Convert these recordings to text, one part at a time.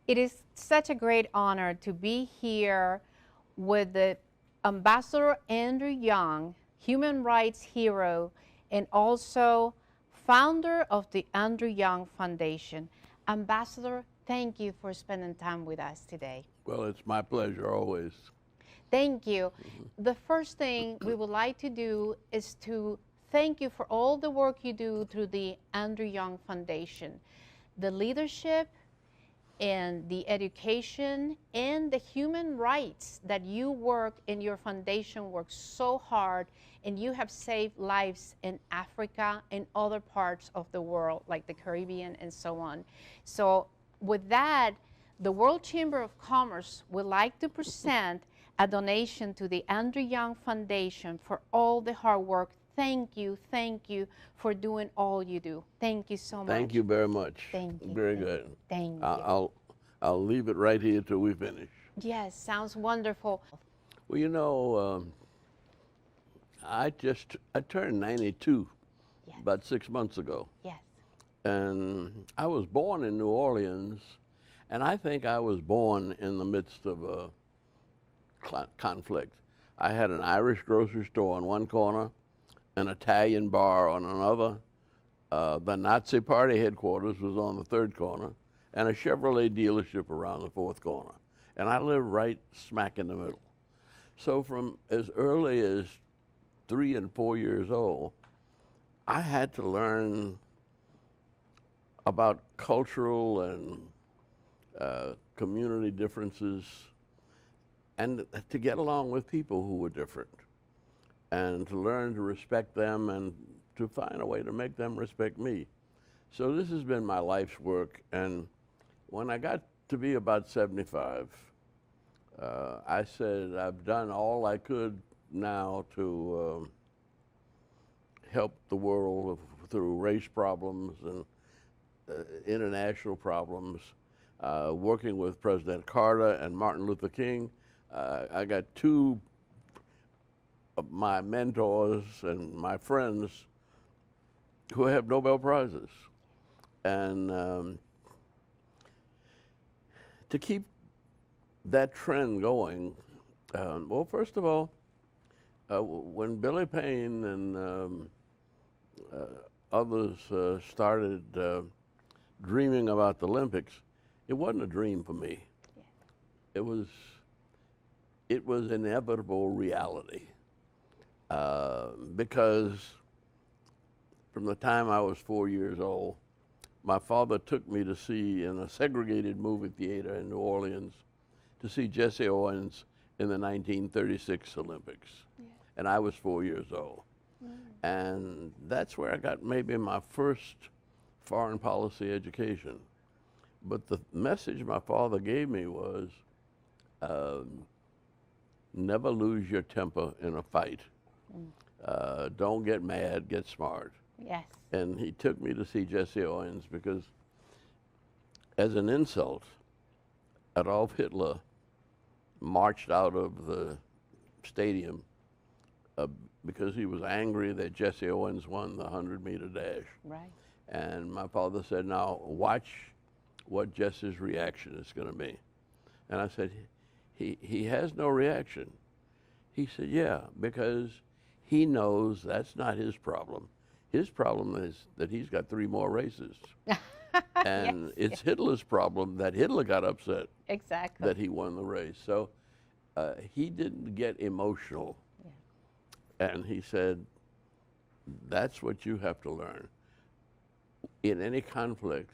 It is such a great honor to be here with the Ambassador Andrew Young, human rights hero, and also founder of the Andrew Young Foundation. Ambassador, thank you for spending time with us today. Well, it's my pleasure always. Thank you. The first thing we would like to do is to thank you for all the work you do through the Andrew Young Foundation. The leadership and the education and the human rights that you work and your foundation works so hard, and you have saved lives in Africa and other parts of the world like the Caribbean and so on. So with that, the World Chamber of Commerce would like to present a donation to the Andrew Young Foundation for all the hard work. Thank you for doing all you do. Thank you so much. Thank you very much. Thank you. Very good. Thank you. I'll leave it right here till we finish. Yes, sounds wonderful. Well, you know, I turned 92 about 6 months ago. Yes. And I was born in New Orleans, and I think I was born in the midst of a conflict. I had an Irish grocery store on one corner, an Italian bar on another. The Nazi Party headquarters was on the third corner, and a Chevrolet dealership around the fourth corner. And I lived right smack in the middle. So from as early as 3 and 4 years old, I had to learn about cultural and community differences, and to get along with people who were different, and to learn to respect them and to find a way to make them respect me. So this has been my life's work, and when I got to be about 75, I said I've done all I could now to help the world through race problems and international problems, working with President Carter and Martin Luther King. I got two of my mentors and my friends who have Nobel Prizes. And to keep that trend going, well, first of all, when Billy Payne and others started dreaming about the Olympics, it wasn't a dream for me. Yeah. It was inevitable reality, because from the time I was 4 years old, my father took me to see in a segregated movie theater in New Orleans to see Jesse Owens in the 1936 Olympics. Yeah. And I was 4 years old. Mm. And that's where I got maybe my first foreign policy education. But the message my father gave me was, never lose your temper in a fight. Mm. Don't get mad, get smart. Yes. And he took me to see Jesse Owens because, as an insult, Adolf Hitler marched out of the stadium because he was angry that Jesse Owens won the 100-meter dash. Right. And my father said, now watch what Jesse's reaction is going to be. And I said, he has no reaction. He said, yeah, because he knows that's not his problem. His problem is that he's got 3 more races. And yes, it's Hitler's problem that Hitler got upset. Exactly. That he won the race. So he didn't get emotional. Yeah. And he said, that's what you have to learn. In any conflict,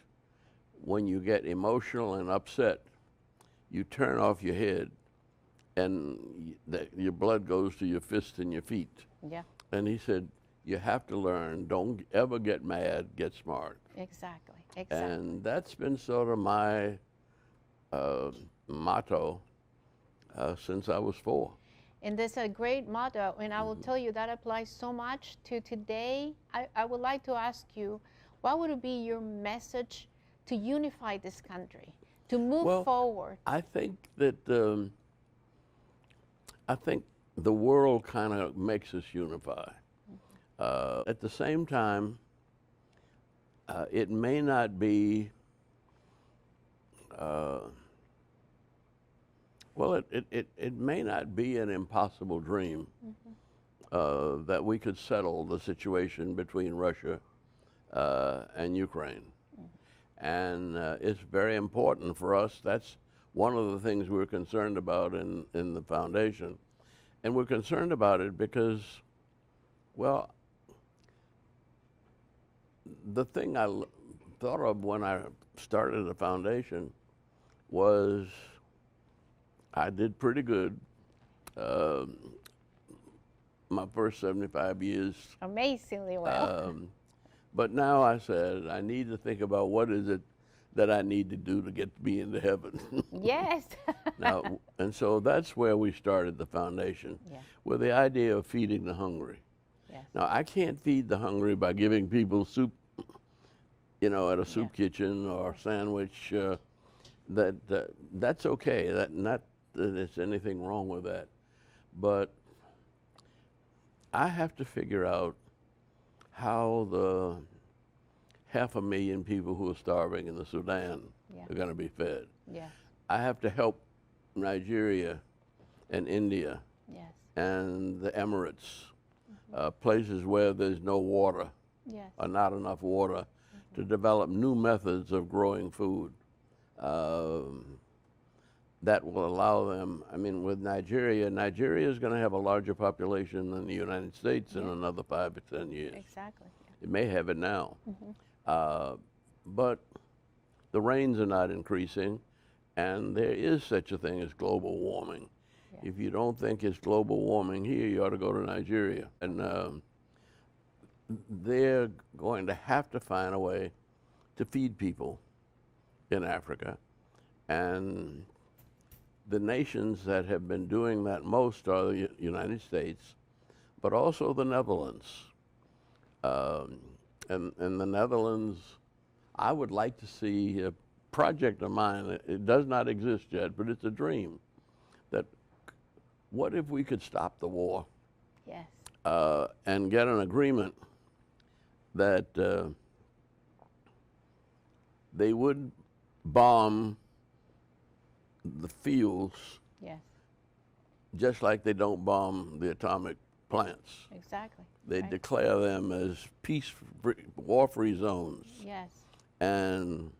when you get emotional and upset, you turn off your head and your blood goes to your fists and your feet. Yeah. And he said, you have to learn, don't ever get mad, get smart. Exactly. And that's been sort of my motto since I was 4. And that's a great motto, and I will tell you that applies so much to today. I would like to ask you, what would be your message to unify this country, to move forward? I think that the world kind of makes us unify. At the same time, it may not be Well, it may not be an impossible dream that we could settle the situation between Russia and Ukraine. And it's very important for us. That's one of the things we're concerned about in the foundation. And we're concerned about it because, well, the thing thought of when I started the foundation was I did pretty good my first 75 years. Amazingly well. But now I said, I need to think about what is it that I need to do to get me into heaven. Yes. Now, and so that's where we started the foundation, with the idea of feeding the hungry. Yes. Now, I can't feed the hungry by giving people soup, you know, at a soup kitchen or sandwich. That's okay. Not that there's anything wrong with that. But I have to figure out how the 500,000 people who are starving in the Sudan are going to be fed. Yes. I have to help Nigeria and India and the Emirates, places where there's no water or not enough water, to develop new methods of growing food that will allow them. I mean, with Nigeria is going to have a larger population than the United States in another 5 to 10 years. Exactly. It may have it now. But the rains are not increasing, and there is such a thing as global warming. If you don't think it's global warming here, you ought to go to Nigeria. And they're going to have to find a way to feed people in Africa. And the nations that have been doing that most are the United States, but also the Netherlands. And the Netherlands, I would like to see a project of mine. It does not exist yet, but it's a dream. That what if we could stop the war? Yes. And get an agreement that they would bomb the fields just like they don't bomb the atomic plants. Exactly. They declare them as war-free zones. Yes. And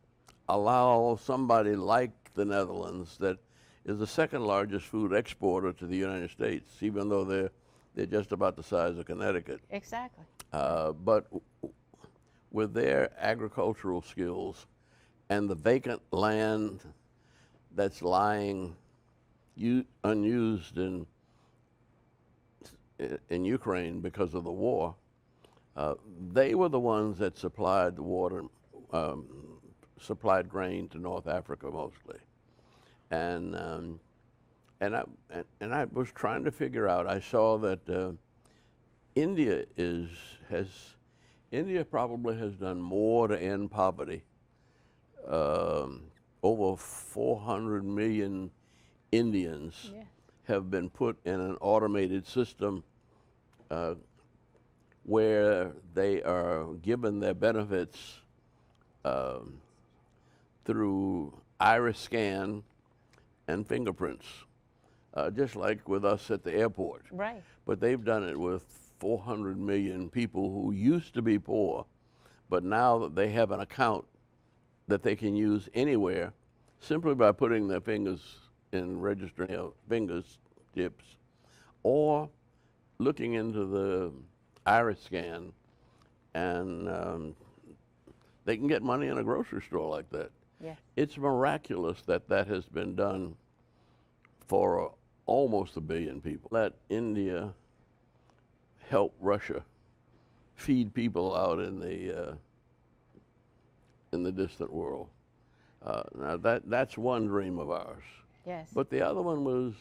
allow somebody like the Netherlands, that is the second largest food exporter to the United States, even though they're just about the size of Connecticut. Exactly. But with their agricultural skills and the vacant land that's lying unused in Ukraine because of the war, they were the ones that supplied the water, supplied grain to North Africa mostly. And I was trying to figure out, I saw that India probably has done more to end poverty. Over 400 million Indians have been put in an automated system where they are given their benefits through iris scan and fingerprints, just like with us at the airport. Right. But they've done it with 400 million people who used to be poor, but now that they have an account that they can use anywhere simply by putting their fingers in registering fingers tips, or looking into the iris scan, and they can get money in a grocery store like that. Yeah. It's miraculous that that has been done for almost 1 billion people. Let India help Russia feed people out in the distant world. Now that's one dream of ours. Yes. But the other one was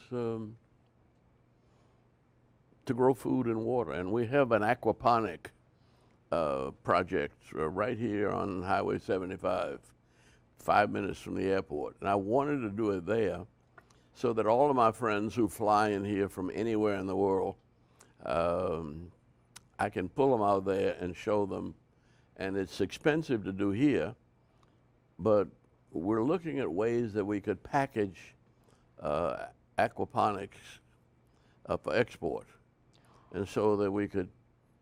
to grow food and water. And we have an aquaponic project right here on Highway 75, 5 minutes from the airport. And I wanted to do it there so that all of my friends who fly in here from anywhere in the world, I can pull them out there and show them. And it's expensive to do here, but we're looking at ways that we could package aquaponics for export, and so that we could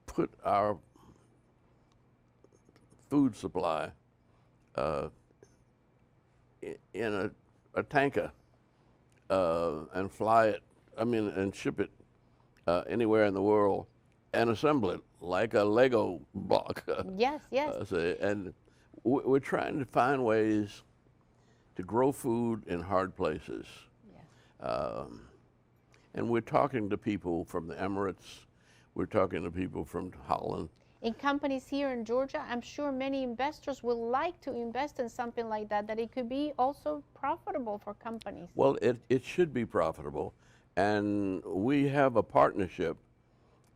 put our food supply in a tanker and fly it, and ship it anywhere in the world and assemble it like a Lego block. Yes, yes. And we're trying to find ways to grow food in hard places. Yes. And we're talking to people from the Emirates, we're talking to people from Holland. In companies here in Georgia, I'm sure many investors would like to invest in something like that, that it could be also profitable for companies. Well, it should be profitable, and we have a partnership.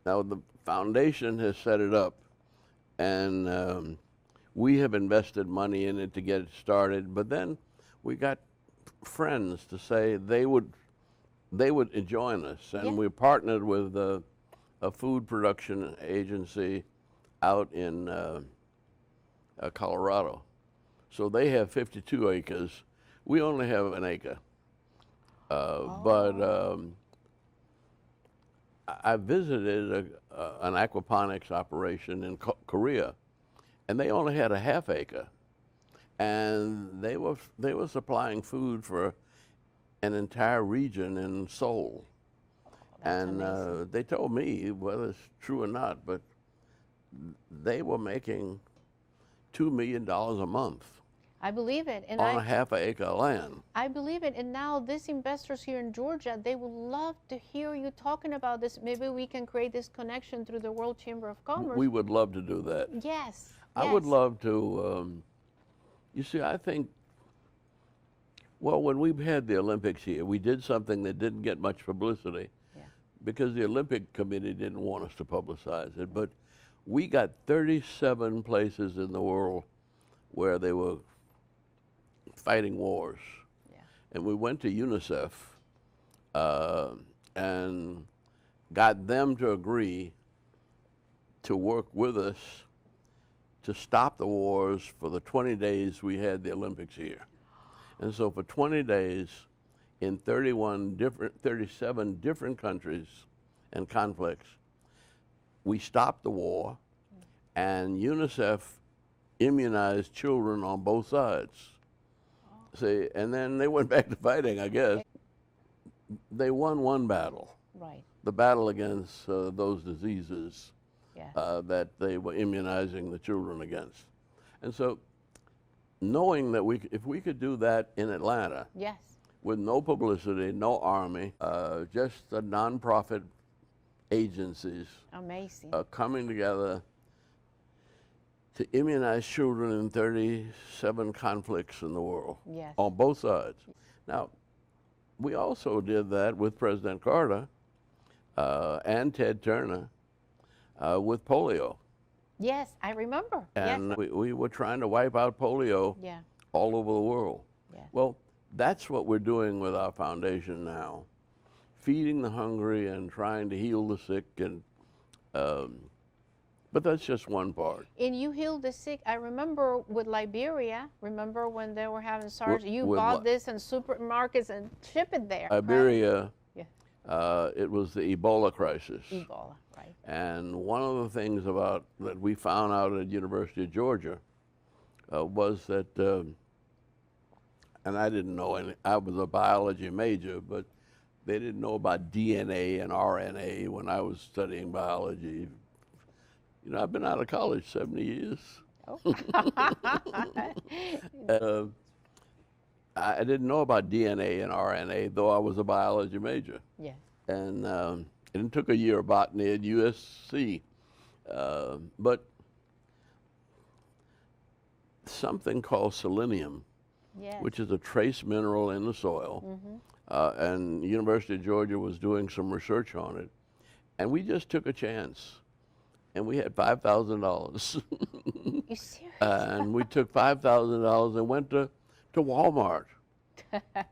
Now, the foundation has set it up, and we have invested money in it to get it started, but then we got friends to say they would join us, and Yeah. we partnered with a food production agency out in Colorado. So they have 52 acres. We only have an acre. But I visited an aquaponics operation in Korea, and they only had a half acre. And they were supplying food for an entire region in Seoul. That's And amazing. they told me, whether it's true or not, but they were making $2 million a month I believe it. And on a half acre land. I believe it. And now these investors here in Georgia, they would love to hear you talking about this. Maybe we can create this connection through the World Chamber of Commerce. We would love to do that. Yes. I would yes. love to, you see, I think, well, when we had the Olympics here, we did something that didn't get much publicity because the Olympic Committee didn't want us to publicize it, but we got 37 places in the world where they were fighting wars. Yeah. And we went to UNICEF and got them to agree to work with us to stop the wars for the 20 days we had the Olympics here. And so for 20 days, in 37 different countries and conflicts, we stopped the war, and UNICEF immunized children on both sides. See, and then they went back to fighting, I guess. They won one battle, Right. the battle against those diseases Yes. that they were immunizing the children against. And so knowing that if we could do that in Atlanta, Yes. with no publicity, no army, just the nonprofit agencies Amazing. coming together to immunize children in 37 conflicts in the world, Yes. on both sides. Now, we also did that with President Carter and Ted Turner with polio. Yes, I remember. And yes. we were trying to wipe out polio Yeah. all over the world. Yeah. Well, that's what we're doing with our foundation now, feeding the hungry and trying to heal the sick. And but that's just one part. And you healed the sick. I remember with Liberia. Remember when they were having SARS? You with bought this in supermarkets and ship it there. right? Liberia, Yeah. it was the Ebola crisis. Ebola, right? And one of the things that we found out at University of Georgia was that, and I didn't know any, I was a biology major, but they didn't know about DNA and RNA when I was studying biology. You know, I've been out of college 70 years. Oh. I didn't know about DNA and RNA, though I was a biology major. Yes. And it took a year of botany at USC. But something called selenium, Yes. which is a trace mineral in the soil, and University of Georgia was doing some research on it. And we just took a chance. And we had $5,000. You serious? And we took $5,000 and went to Walmart.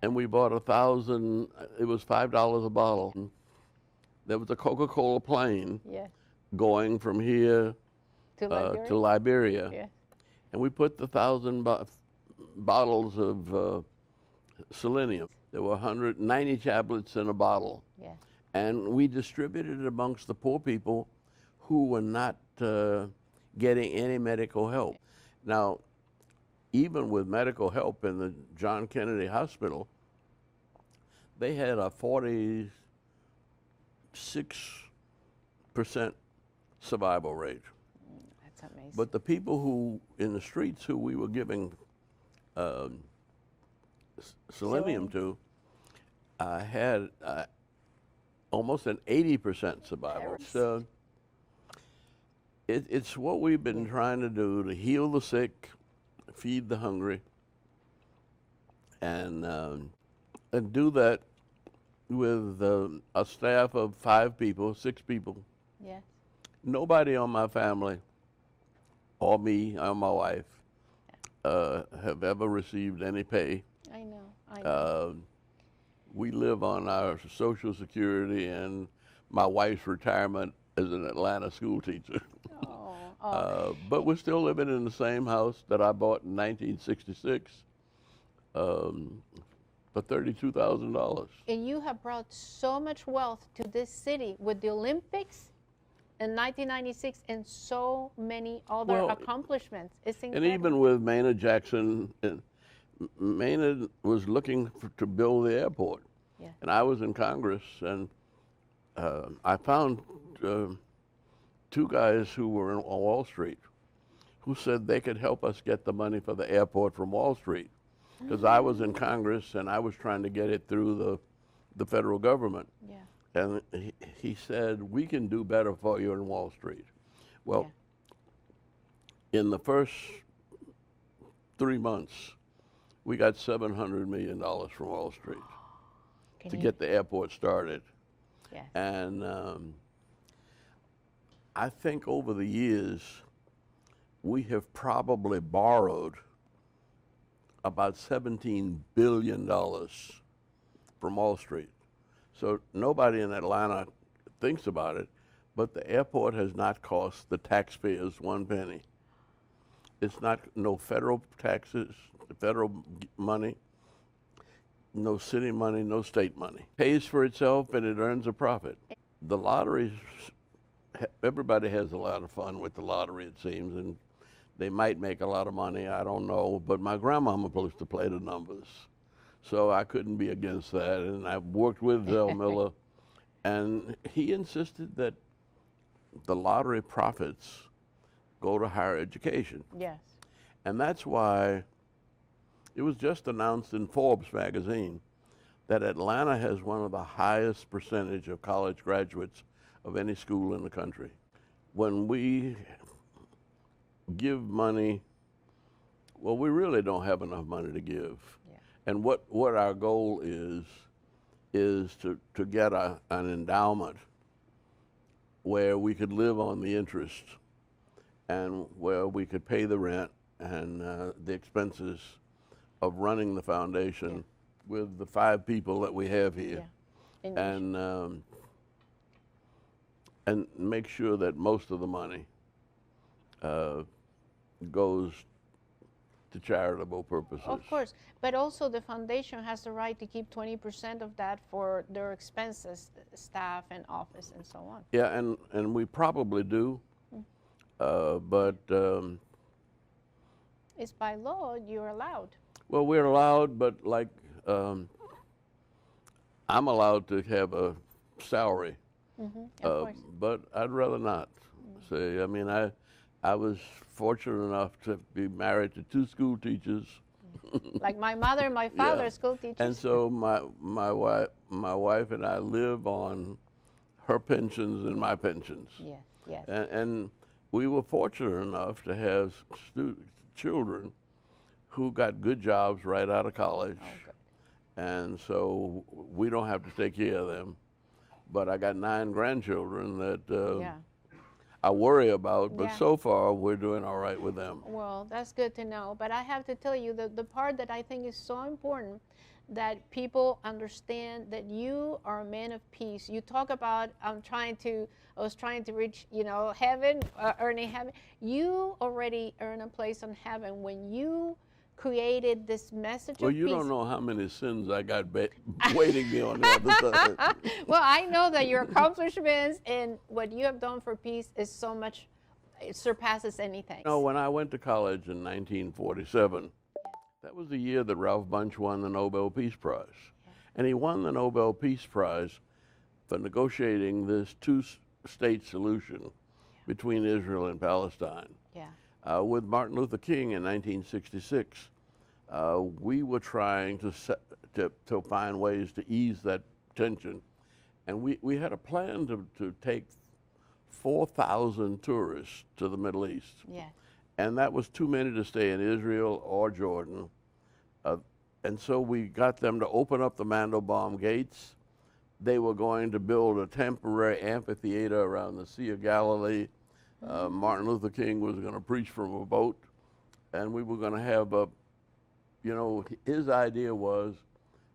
And we bought 1,000, it was $5 a bottle. There was a Coca-Cola plane Yes. going from here To Liberia? to Liberia. Yeah. And we put the 1,000 bottles of selenium There were 190 tablets in a bottle. Yeah. And we distributed it amongst the poor people who were not getting any medical help. Now, even with medical help in the John Kennedy Hospital, they had a 46% survival rate. That's amazing. But the people who, in the streets, who we were giving selenium to, had almost an 80% survival. So it's what we've been trying to do, to heal the sick, feed the hungry, and do that with a staff of 5 people, 6 people. Yes. Nobody on my family, or me, or my wife, have ever received any pay. I know. I know. We live on our Social Security and my wife's retirement as an Atlanta school teacher. But we're still living in the same house that I bought in 1966 for $32,000. And you have brought so much wealth to this city with the Olympics in 1996 and so many other accomplishments. It's incredible. And even with Maynard Jackson, Maynard was looking to build the airport. Yeah. And I was in Congress, and I found 2 guys who were on Wall Street who said they could help us get the money for the airport from Wall Street. Because I was in Congress and I was trying to get it through the federal government. Yeah. And he said, we can do better for you in Wall Street. Well, in the first 3 months, we got $700 million from Wall Street to get the airport started. Yes. And I think over the years, we have probably borrowed about $17 billion from Wall Street. So nobody in Atlanta thinks about it, but the airport has not cost the taxpayers 1 penny. It's not, no federal taxes, federal money, no city money, no state money. It pays for itself and it earns a profit. The lotteries, everybody has a lot of fun with the lottery, it seems, and they might make a lot of money, I don't know, but my grandmama used to play the numbers. So I couldn't be against that, and I worked with Zell Miller, and he insisted that the lottery profits go to higher education. Yes. And that's why it was just announced in Forbes magazine that Atlanta has one of the highest percentage of college graduates of any school in the country. When we give money, well, we really don't have enough money to give. Yeah. And what our goal is to get an endowment where we could live on the interest and where we could pay the rent and the expenses of running the foundation with the 5 people that we have here. Yeah. And make sure that most of the money goes to charitable purposes. Of course, but also the foundation has the right to keep 20% of that for their expenses, staff and office and so on. Yeah, and we probably do, but it's by law, you're allowed. Well, we're allowed, but like I'm allowed to have a salary, but I'd rather not. Say, I mean, I was fortunate enough to be married to 2 school teachers. Like my mother and my father are school teachers. And so my wife and I live on her pensions and my pensions. Yes, yes. And we were fortunate enough to have children who got good jobs right out of college. Oh, good. And so we don't have to take care of them. But I got 9 grandchildren that I worry about, but so far we're doing all right with them. Well, that's good to know. But I have to tell you that the part that I think is so important, that people understand that you are a man of peace. You talk about, I was trying to reach, heaven, earning heaven. You already earn a place in heaven when you created this message Well, of you peace. don't know how many sins I got waiting me on the other side. Well, I know that your accomplishments and what you have done for peace is so much, it surpasses anything. You know, when I went to college in 1947, that was the year that Ralph Bunche won the Nobel Peace Prize. And he won the Nobel Peace Prize for negotiating this two-state solution between Israel and Palestine. Yeah. With Martin Luther King in 1966, we were trying to find ways to ease that tension. And we had a plan to take 4,000 tourists to the Middle East. Yeah. And that was too many to stay in Israel or Jordan. And so we got them to open up the Mandelbaum gates. They were going to build a temporary amphitheater around the Sea of Galilee. Martin Luther King was going to preach from a boat. And we were going to have his idea was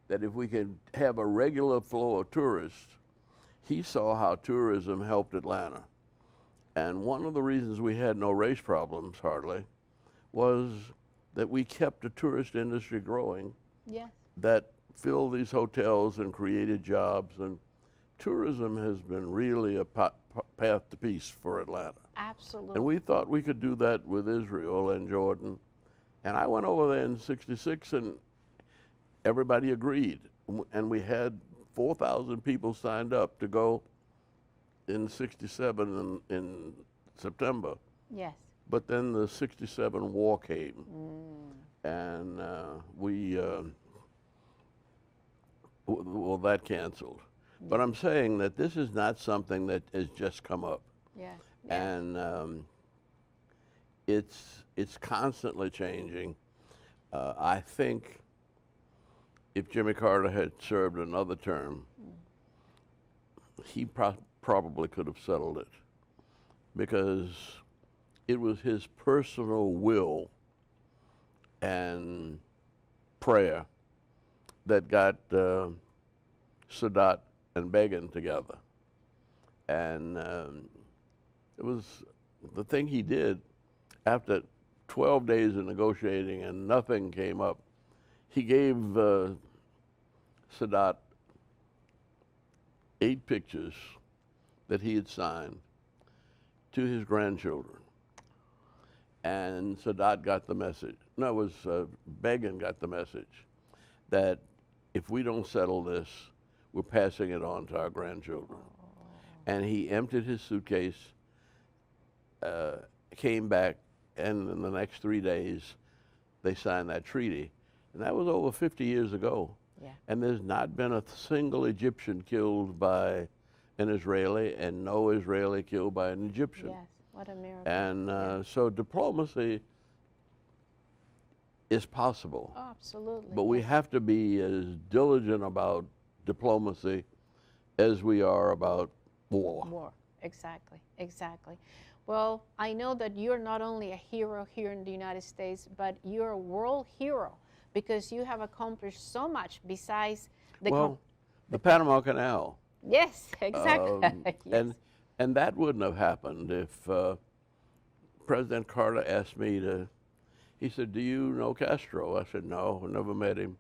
that if we could have a regular flow of tourists, he saw how tourism helped Atlanta. And one of the reasons we had no race problems hardly was that we kept the tourist industry growing. Yes. That filled these hotels and created jobs. And tourism has been really a path to peace for Atlanta. Absolutely. And we thought we could do that with Israel and Jordan. And I went over there in '66 and everybody agreed. And we had 4,000 people signed up to go in '67 in September. Yes. But then the '67 war came. And that canceled. But I'm saying that this is not something that has just come up. Yeah. And it's constantly changing. I think if Jimmy Carter had served another term, he probably could have settled it, because it was his personal will and prayer that got Sadat and Begin together. And it was the thing he did after 12 days of negotiating and nothing came up. He gave Sadat 8 pictures that he had signed to his grandchildren. And Sadat got the message. No, it was Begin got the message that if we don't settle this, we're passing it on to our grandchildren. And he emptied his suitcase, came back, and in the next 3 days, they signed that treaty. And that was over 50 years ago. Yeah. And there's not been a single Egyptian killed by an Israeli, and no Israeli killed by an Egyptian. Yes, what a miracle. And so diplomacy is possible. Oh, absolutely. But we have to be as diligent about diplomacy as we are about war. War, exactly, exactly. Well, I know that you're not only a hero here in the United States, but you're a world hero, because you have accomplished so much besides the the Panama Canal. Yes, exactly. Yes. And that wouldn't have happened if President Carter asked me to. He said, "Do you know Castro?" I said, "No, I never met him."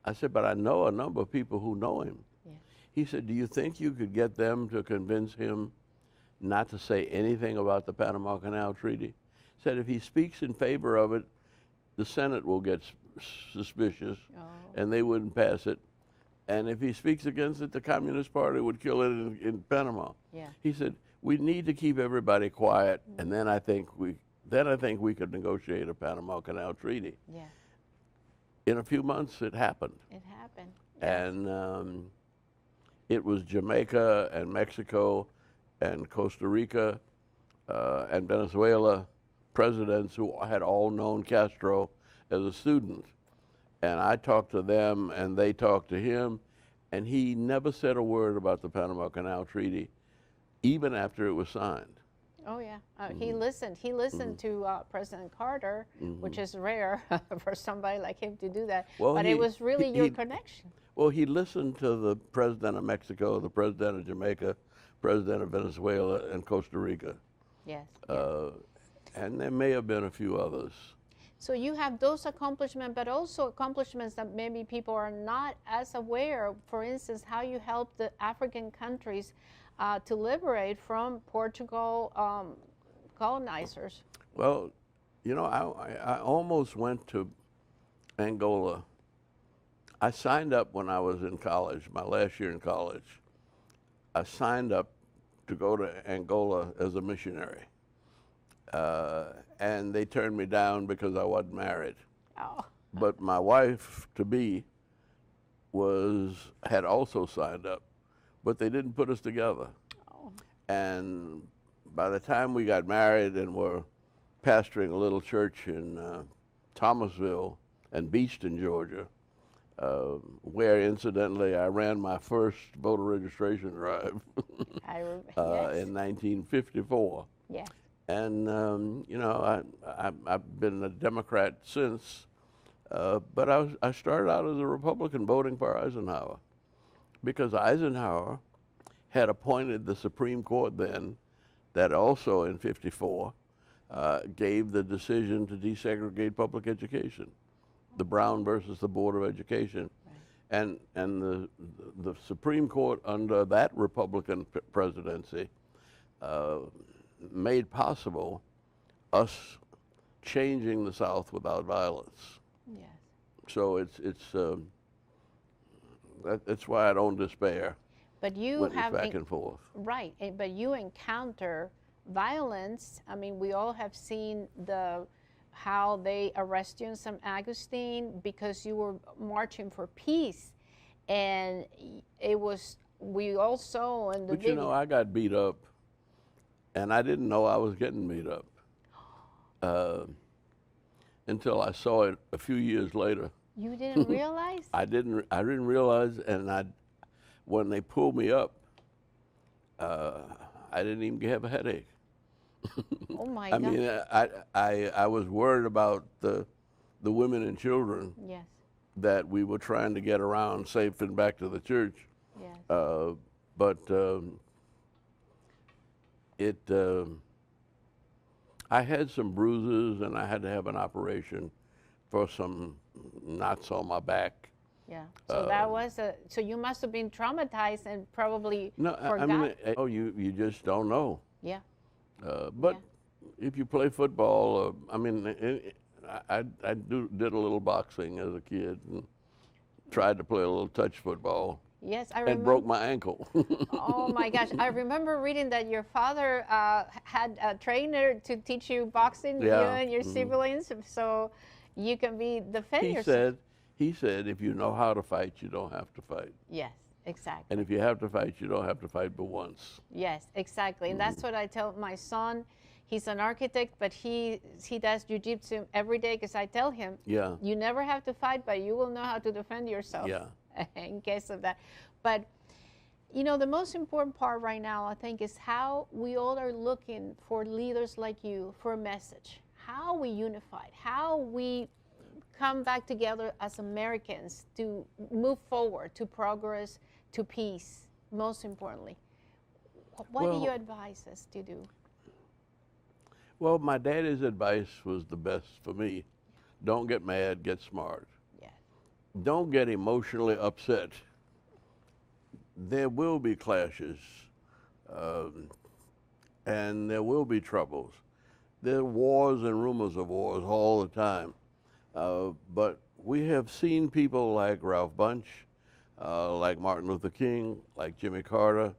I said, "But I know a number of people who know him." Yeah. He said, "Do you think you could get them to convince him not to say anything about the Panama Canal Treaty?" He said, "If he speaks in favor of it, the Senate will get suspicious, and they wouldn't pass it. And if he speaks against it, the Communist Party would kill it in Panama." Yeah. He said, "We need to keep everybody quiet, and then I think we could negotiate a Panama Canal Treaty." Yeah. In a few months, it happened. It happened. And it was Jamaica and Mexico and Costa Rica and Venezuela presidents who had all known Castro as a student. And I talked to them, and they talked to him, and he never said a word about the Panama Canal Treaty, even after it was signed. Oh yeah, he listened. He listened to President Carter, which is rare for somebody like him to do that. Well, but it was really your connection. Well, he listened to the president of Mexico, the president of Jamaica, president of Venezuela, and Costa Rica. Yes. And there may have been a few others. So you have those accomplishments, but also accomplishments that maybe people are not as aware. For instance, how you help the African countries to liberate from Portugal colonizers. Well, you know, I almost went to Angola. I signed up when I was in college, my last year in college. I signed up to go to Angola as a missionary. And they turned me down because I wasn't married. Oh. But my wife-to-be had also signed up, but they didn't put us together. Oh. And by the time we got married and were pastoring a little church in Thomasville and Beeston, Georgia, where incidentally I ran my first voter registration drive Yes. in 1954. Yes. And you know, I've been a Democrat since, but I started out as a Republican voting for Eisenhower, because Eisenhower had appointed the Supreme Court then, that also in '54 gave the decision to desegregate public education, the Brown versus the Board of Education, right. and the Supreme Court under that Republican presidency made possible us changing the South without violence. Yes. So that's why I don't despair. But you have back and forth. Right, but you encounter violence. I mean, we all have seen how they arrest you in St. Augustine because you were marching for peace, and we all saw in the But video. you know, I got beat up. And I didn't know I was getting beat up until I saw it a few years later. You didn't realize? I didn't realize, and when they pulled me up, I didn't even have a headache. Oh my I God! mean, I was worried about the women and children. Yes. That we were trying to get around safe and back to the church. Yes. But I had some bruises, and I had to have an operation for some knots on my back. Yeah. So that was so you must have been traumatized and probably forgot. I mean, you just don't know. Yeah. But if you play football, I mean, I did a little boxing as a kid and tried to play a little touch football. Yes, I remember. And broke my ankle. Oh my gosh! I remember reading that your father had a trainer to teach you boxing, you and your siblings, so you can defend yourself. He said, if you know how to fight, you don't have to fight. Yes, exactly. And if you have to fight, you don't have to fight but once. Yes, exactly. And that's what I tell my son. He's an architect, but he does jiu-jitsu every day because I tell him, you never have to fight, but you will know how to defend yourself. Yeah. In case of that. But you know, the most important part right now, I think, is how we all are looking for leaders like you for a message. How we unified, how we come back together as Americans to move forward to progress, to peace, most importantly. What do you advise us to do? Well, my daddy's advice was the best for me. Don't get mad, get smart. Don't get emotionally upset. There will be clashes, and there will be troubles. There are wars and rumors of wars all the time. But we have seen people like Ralph Bunche, like Martin Luther King, like Jimmy Carter,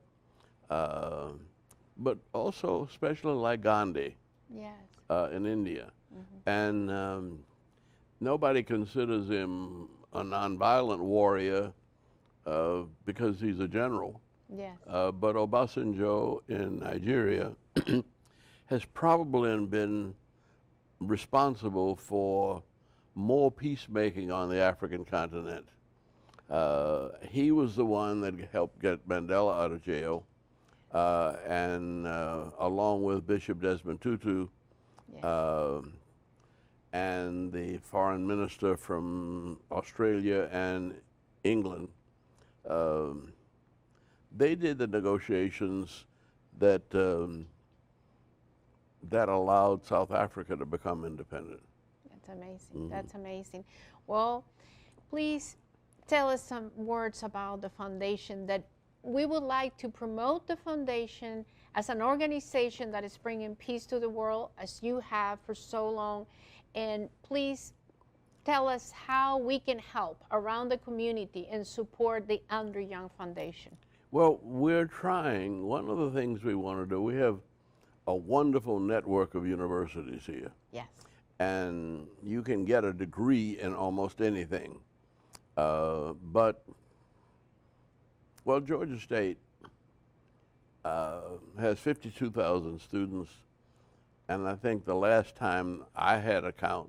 but also especially like Gandhi in India. Mm-hmm. And nobody considers him a nonviolent warrior because he's a general. Yes. But Obasanjo in Nigeria has probably been responsible for more peacemaking on the African continent. He was the one that helped get Mandela out of jail, and along with Bishop Desmond Tutu, and the foreign minister from Australia and England. They did the negotiations that that allowed South Africa to become independent. That's amazing. That's amazing. Well, please tell us some words about the foundation, that we would like to promote the foundation as an organization that is bringing peace to the world, as you have for so long. And please tell us how we can help around the community and support the Andrew Young Foundation. Well, we're trying. One of the things we want to do, we have a wonderful network of universities here. Yes. And you can get a degree in almost anything. But, well, Georgia State has 52,000 students, and I think the last time I had a count,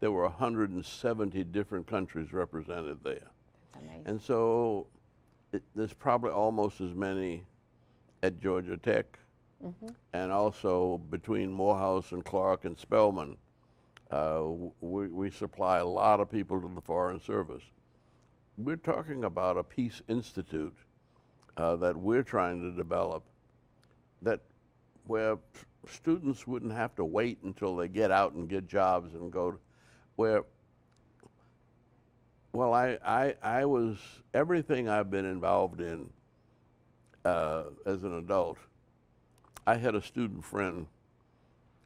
there were 170 different countries represented there. That's amazing. And so there's probably almost as many at Georgia Tech, and also between Morehouse and Clark and Spelman, we supply a lot of people to the Foreign Service. We're talking about a peace institute that we're trying to develop, that where students wouldn't have to wait until they get out and get jobs and go to, where, well, I was, everything I've been involved in as an adult, I had a student friend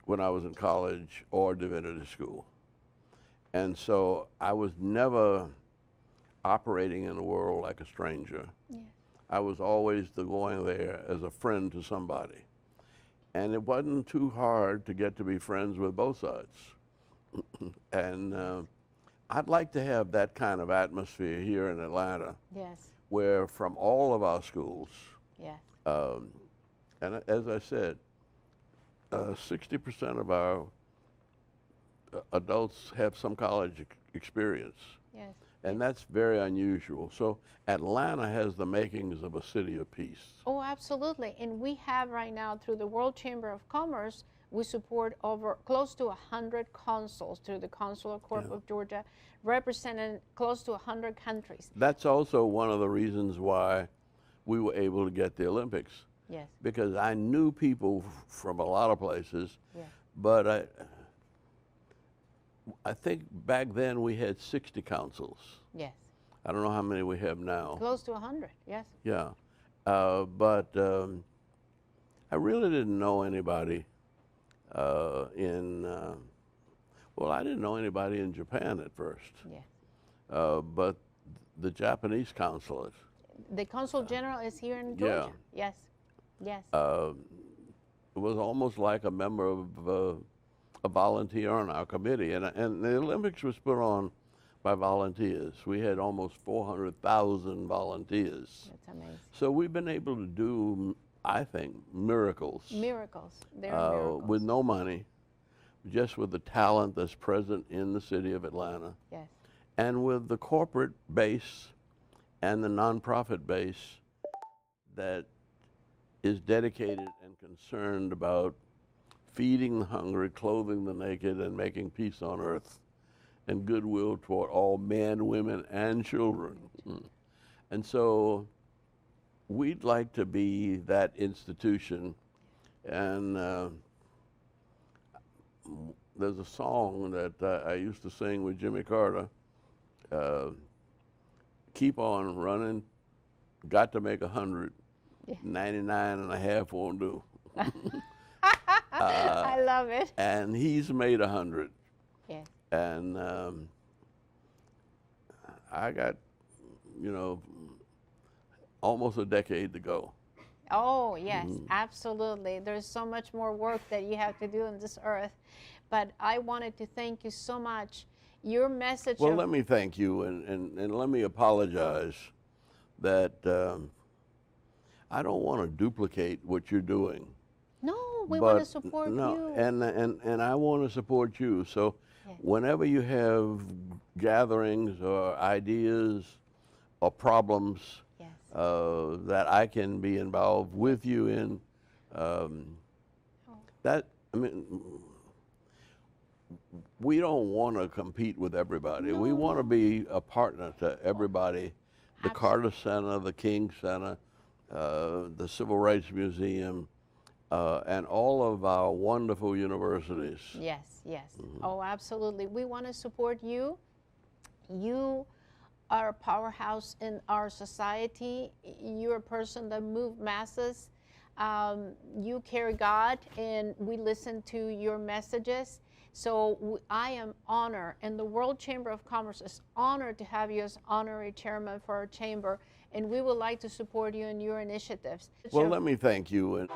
when I was in college or divinity school. And so I was never operating in the world like a stranger. Yeah. I was always going there as a friend to somebody. And it wasn't too hard to get to be friends with both sides. And I'd like to have that kind of atmosphere here in Atlanta. Yes. Where from all of our schools, Yes. and as I said, 60% of our adults have some college experience. Yes. And that's very unusual. So Atlanta has the makings of a city of peace. Oh, absolutely. And we have right now, through the World Chamber of Commerce, we support over close to 100 consuls through the Consular Corp of Georgia, representing close to 100 countries. That's also one of the reasons why we were able to get the Olympics. Yes. Because I knew people from a lot of places, Yeah. but I think back then we had 60 consuls. Yes. I don't know how many we have now. Close to 100, yes. Yeah, but I really didn't know anybody well, I didn't know anybody in Japan at first. Yeah. But the Japanese consulate. The Consul General is here in Georgia. Yes. Yes. It was almost like a member of a volunteer on our committee. And the Olympics was put on by volunteers. We had almost 400,000 volunteers. That's amazing. So we've been able to do, I think, miracles. Miracles. There are miracles. With no money, just with the talent that's present in the city of Atlanta. Yes. And with the corporate base and the nonprofit base that is dedicated and concerned about feeding the hungry, clothing the naked, and making peace on earth, and goodwill toward all men, women, and children. And so we'd like to be that institution. And there's a song that I used to sing with Jimmy Carter, keep on running, got to make 100, 99 and a half won't do. I love it. And he's made 100. Yes. And I got, almost a decade to go. Oh, yes, absolutely. There's so much more work that you have to do on this earth. But I wanted to thank you so much. Your message. Well, let me thank you, and let me apologize that I don't want to duplicate what you're doing. No, we want to support you. And I want to support you. So whenever you have gatherings or ideas or problems that I can be involved with you in, we don't want to compete with everybody. No. We want to be a partner to everybody. The Carter Center, the King Center, the Civil Rights Museum, and all of our wonderful universities. Yes, yes. Oh, absolutely. We want to support you. You are a powerhouse in our society. You're a person that moved masses. You carry God, and we listen to your messages. So I am honored, and the World Chamber of Commerce is honored to have you as honorary chairman for our chamber, and we would like to support you in your initiatives. Well, let me thank you.